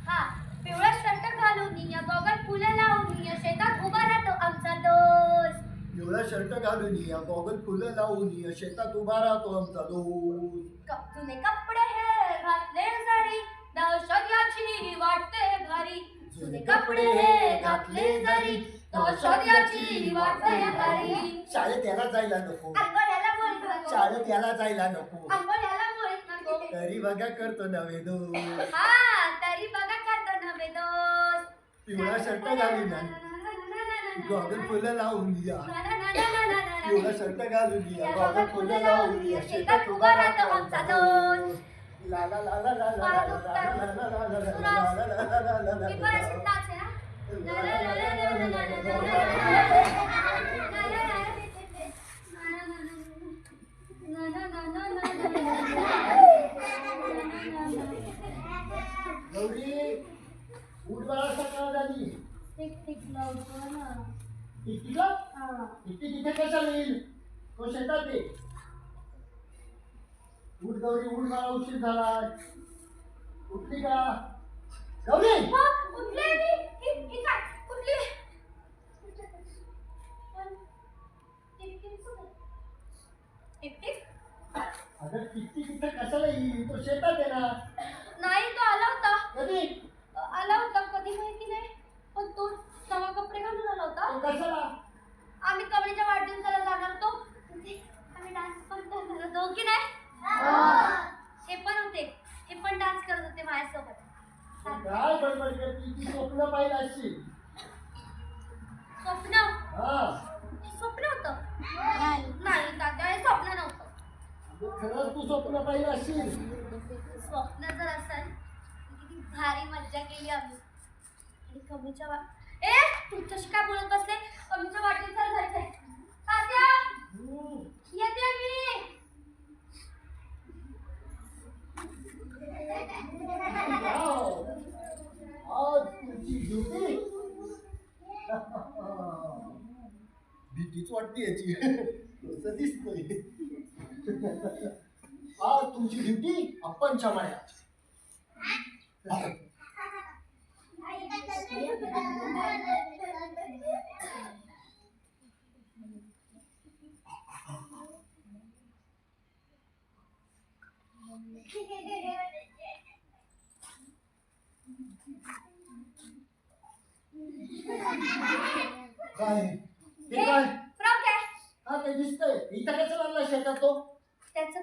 हा पिवळा शर्ट घालून या गॉगल फुलं लावून या शेतात उभा राहतो आमचा दोस्त. पिवळा शर्ट घालून या गॉगल फुलं लावून या शेतात उभा राहतो आमचा दोस्त. जुने कपडे हे घातले जरी दहशत याची वाटते भारी. जुने कपडे हे घातले जरी दहशत याची वाटते भारी. शाळेत याला जायला नको, अंगोल्याला बोलत नको, शाळेत याला जायला नको, अंगोल्याला बोलत नको. तरी बघा करतो नवे दोस्त. हा तरी बघा करतो नवे दोस्त. पिवळा शर्ट घालून या गॉगल फुलं लावून या, पिवळा शर्ट घालून या गॉगल फुलं लावून या शेतात उभा राहतो आमचा दोस्त. ला ला ला ला ला ला ला ला ला ला ला ला ला ला. हे पण असं नाच आहे ना. गौरी उठ बाळा, सकाळ झाली. टिक टिक लावतो ना. टिकटिकला हा. टिकटिक इथे कशाला येईल, तो शेतात आहे. उठ गौरी उठ बाळा, उशीर झाला. उठली का गौरी? उठले मी. ही काय उठली. टिक टिक सुरू. Tick tick. अगं टिकटिक इथे कशाला येईल, तो शेतात आहे ना. नाही तो आला होता. कधी? आला होता कधी माहिती नाही, पण तो नवा कपडे घालून आला होता. तो कशाला? आम्ही कवळीच्या वाढदिवसाला जाणार होतो, तिथे आम्ही डान्स पण करणार होतो की नाही. हे पण होते, हे पण डान्स करत होते माझ्यासोबत. काय बडबड करती, ती स्वप्न पाहिलं असशील. स्वप्न? हा हे स्वप्न होतं? नाही तात्या, हे स्वप्न नव्हतं. खरंच तू स्वप्न पाहिलं असशील. स्वप्न जर असेल किती भारी मज्जा केली आम्ही. आणि कमीच्या तुमच्याशी काय बोलत बसले. कमीच्या वाढदिवसाला जायचंय. तात्या येते मी. आज तुमची ड्युटी भीतीच वाटते याची, कसं दिसतोय. आज तुमची ड्युटी अप्पांच्या माळ्यात. काय हे काय? फ्रॉक आहे. हा ते दिसतंय. इथं कसं लागला शेतात तो? त्याचं